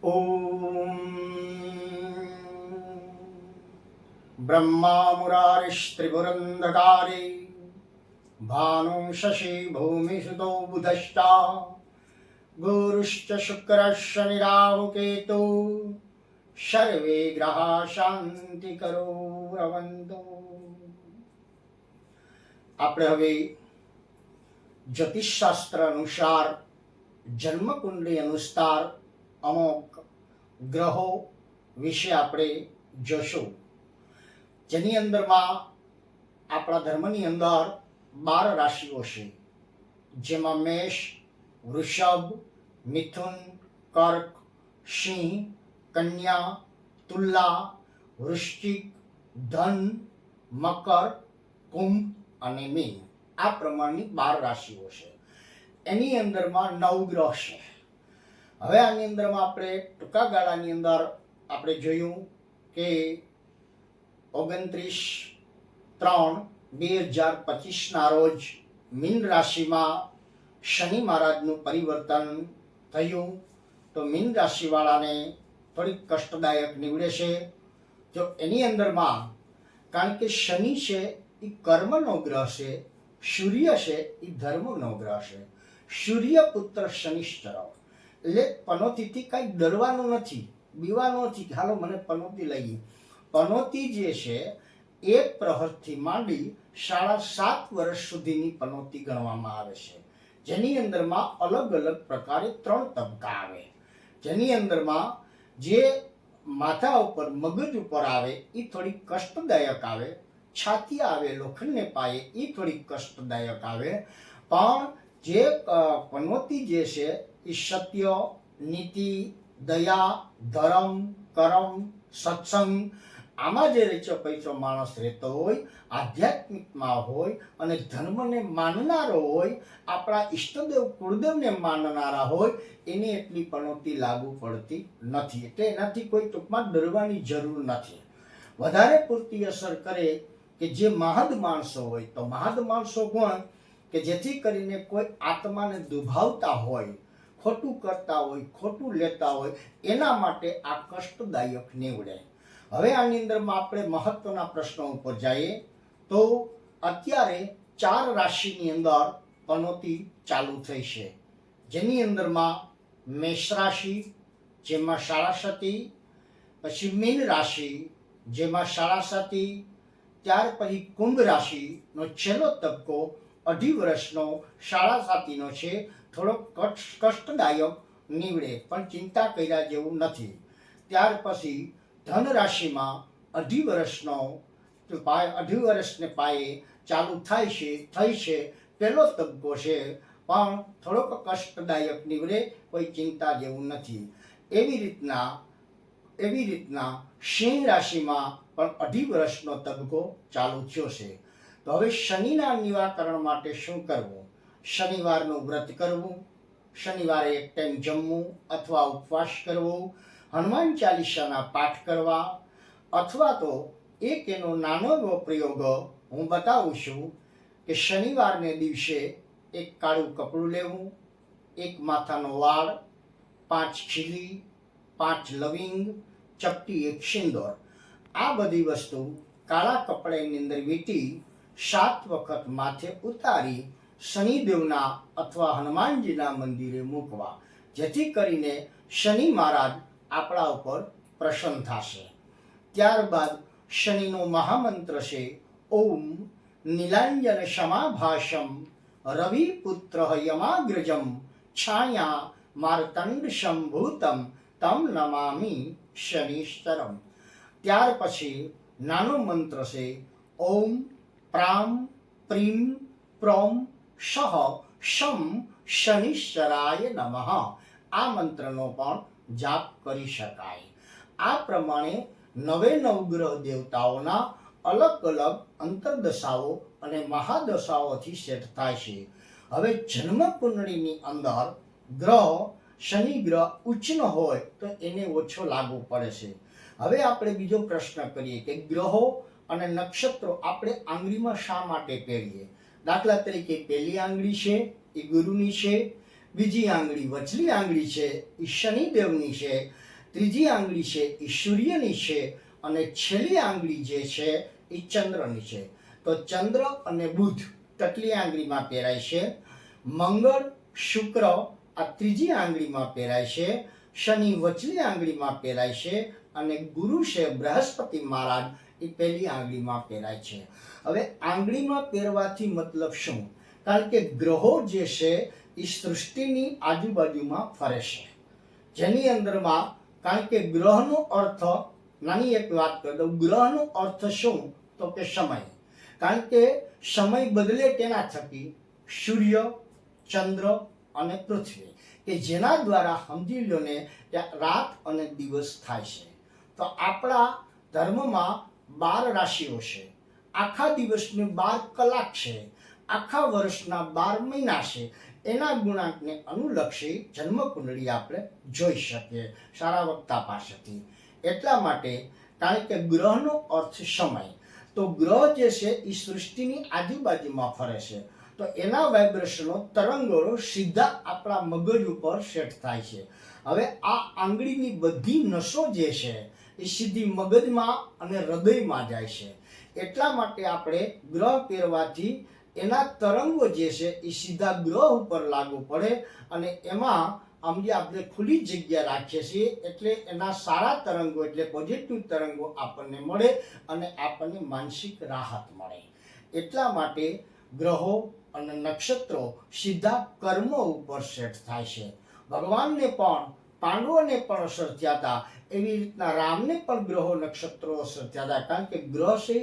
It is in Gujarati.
ઓમ બ્રહ્મા મુરારિસ્ત્રિપુરંધકારે ભાનું શશી ભૂમિસુતો બુધશ્ચા ગુરુશ્ચ શુક્ર શનિરાહુ કેતુ સર્વે ગ્રહા શાંતિ કરો રવંતો. આપણે હવે જ્યોતિષશાસ્ત્ર અનુસાર જન્મકુંડળી અનુસાર અમુક ગ્રહો વિશે આપણે જોશું, જેની અંદરમાં આપણા ધર્મની અંદર 12 રાશિઓ છે, જેમાં મેષ, વૃષભ, મિથુન, કર્ક, સિંહ, કન્યા, તુલા, વૃશ્ચિક, ધન, મકર, કુંભ અને મીન. આ પ્રમાણની 12 રાશિઓ છે. એની અંદરમાં 9 ગ્રહ છે. હવે આની અંદરમાં આપણે ટૂંકા ગાળાની અંદર આપણે જોયું કે 29/3/2025 રોજ મીન રાશિમાં શનિ મહારાજનું પરિવર્તન થયું. તો મીન રાશિવાળાને થોડીક કષ્ટદાયક નીવડે છે. જો એની અંદરમાં, કારણ કે શનિ છે એ કર્મનો ગ્રહ છે, સૂર્ય છે એ ધર્મનો ગ્રહ છે. સૂર્ય પુત્ર શનિશ્ચર, એટલે પનોતીથી કાંઈ ડરવાનું નથી, બીવાનું નથી. હાલો મને પનોતી લઈ. પનોતી જે છે એ પ્રહરથી માંડી 7.5 વર્ષ સુધીની પનોતી ગણવામાં આવે છે, જેની અંદરમાં અલગ અલગ પ્રકારે 3 તબક્કા આવે. જેની અંદરમાં જે માથા ઉપર મગજ ઉપર આવે એ થોડી કષ્ટદાયક આવે, છાતી આવે લોખંડને પાયે એ થોડી કષ્ટદાયક આવે. પણ જે પનોતી જે છે એ સત્ય, નીતિ, દયા, ધર્મ, કરમ, સત્સંગ, આમાં જે રેચો પૈસો માણસ રહેતો હોય, આધ્યાત્મિકમાં હોય અને ધર્મને માનનારો હોય, આપણા ઈષ્ટદેવ કુળદેવને માનનારા હોય, એની એટલી પનોતી લાગુ પડતી નથી. એટલે એનાથી કોઈ ટૂંકમાં ડરવાની જરૂર નથી. વધારે પૂરતી અસર કરે કે જે મહદ માણસો હોય. તો મહદ માણસો કોણ? કે જેથી કરીને કોઈ આત્માને દુભાવતા હોય, ખોટું કરતા હોય, ખોટું લેતા હોય, એના માટે આ કષ્ટદાયક નીવડે. હવે આની અંદરમાં આપણે મહત્વના પ્રશ્નો ઉપર જઈએ તો અત્યારે 4 રાશિની અંદર પનોતી ચાલુ થઈ છે, જેની અંદરમાં મેષ રાશિ, જેમાં શાળાસતી, પછી મીન રાશિ, જેમાં શાળાસતી, ત્યાર પછી કુંભ રાશિનો છેલ્લો તબક્કો 2.5 વર્ષનો શાળાસાતીનો છે. થોડો કષ્ટદાયક નીવડે, પણ ચિંતા કર્યા જેવું નથી. ત્યાર પછી ધન રાશિમાં 2.5 વર્ષનો 2.5 વર્ષને પાયે ચાલુ થાય છે, થઈ છે, પહેલો તબક્કો છે, પણ થોડોક કષ્ટદાયક નીવડે, કોઈ ચિંતા જેવું નથી. એવી રીતના સિંહ રાશિમાં પણ 2.5 વર્ષનો તબક્કો ચાલુ થયો છે. તો હવે શનિના નિવારણ માટે શું કરવું? શનિવારનું વ્રત કરવું, શનિવારે એક ટાઈમ જમવું અથવા ઉપવાસ કરવો, હનુમાન ચાલીસાના પાઠ કરવા, અથવા તો એક એનો નાનો એવો પ્રયોગ હું બતાવું છું કે શનિવારને દિવસે એક કાળું કપડું લેવું, એક માથાનો વાળ, 5 ખીલી, 5 લવિંગ, ચપટી 1 સિંદૂર, આ બધી વસ્તુ કાળા કપડાની અંદર વીંટી 7 વખત માથે ઉતારી શનિદેવના અથવા હનુમાનજીના મંદિરે મૂકવા, જેથી કરીને શનિ મહારાજ આપણા ઉપર પ્રસન્ન થશે. ત્યારબાદ શનિનો મહામંત્ર છે ઓમ નીલાંજન સમાભાષમ રવિ પુત્ર યમાગ્રજમ છાયા માર્તંડ સંભૂતમ તમ નમામિ શનિશ્ચરમ. ત્યાર પછી નાનો મંત્ર છે ઓમ પ્રામ પ્રીમ પ્રોમ સહ શમ શનિશ્ચરાય નમઃ. આ મંત્રનો પણ જાપ કરી શકાય. આ પ્રમાણે 9 ગ્રહ દેવતાઓના અલગ અલગ અંતરદશાઓ અને મહાદશાઓથી સેટ થાય છે. હવે જન્મ કુંડળીની અંદર ગ્રહ, શનિ ગ્રહ ઉચ્ચનો હોય તો એને ઓછો લાગુ પડે છે. હવે આપણે બીજો પ્રશ્ન કરીએ કે ગ્રહો અને નક્ષત્રો આપણે આંગળીમાં શા માટે પહેરીએ? દાખલા તરીકે પહેલી આંગળી છે એ ગુરુની છે, બીજી આંગળી વચલી આંગળી છે એ શનિદેવની છે, ત્રીજી આંગળી છે એ સૂર્યની છે અને છેલ્લી આંગળી જે છે એ ચંદ્રની છે. તો ચંદ્ર અને બુધ ટકલી આંગળીમાં પહેરાય છે, મંગળ શુક્ર આ ત્રીજી આંગળીમાં પહેરાય છે, શનિ વચલી આંગળીમાં પહેરાય છે અને ગુરુ છે બૃહસ્પતિ મહારાજ એ પહેલી આંગળીમાં પહેરાય છે. હવે આંગળીમાં પહેરવાથી મતલબ શું? કારણ કે ગ્રહો જે છે એ સૃષ્ટિની આજુબાજુમાં ફરે છે, જેની અંદરમાં કારણ કે ગ્રહનો અર્થ, નાની એક વાત કરી દઉં, ગ્રહનો અર્થ શું? તો કે સમય. કારણ કે સમય બદલે તેના થકી સૂર્ય, ચંદ્ર અને પૃથ્વી, કે જેના દ્વારા સમજી લો ને કે રાત અને દિવસ થાય છે. તો આપણા ધર્મમાં 12 રાશિઓ છે, આખા દિવસને 12 કલાક છે, આખા વર્ષના 12 મહિના છે. એના ગુણાંકને અનુલક્ષી જન્મકુંડળી આપણે જોઈ શકીએ સારા વક્તા પાસેથી. એટલા માટે કારણ કે ગ્રહનો અર્થ સમય, તો ગ્રહ જે છે એ સૃષ્ટિની આજુબાજુમાં ફરે છે, તો એના વાઇબ્રેશનો તરંગો સીધા આપણા મગજ ઉપર સેટ થાય છે. હવે આ આંગળીની બધી નસો જે છે એ સીધી મગજમાં અને હૃદયમાં જાય છે. એટલા માટે આપણે ગ્રહ પહેરવાથી એના તરંગો જે છે એ સીધા ગ્રહ ઉપર લાગુ પડે અને એમાં આમ જે આપણે ખુલ્લી જગ્યા રાખીએ છીએ એટલે એના સારા તરંગો એટલે પોઝિટિવ તરંગો આપણને મળે અને આપણને માનસિક રાહત મળે. એટલા માટે ગ્રહો અને નક્ષત્રો સીધા કર્મો ઉપર સેટ થાય છે. ભગવાનને પણ, પાંડવોને પણ અસર થયા હતા, એવી રીતના રામને પણ ગ્રહો નક્ષત્રો અસર થયા હતા. કારણ કે ગ્રહ છે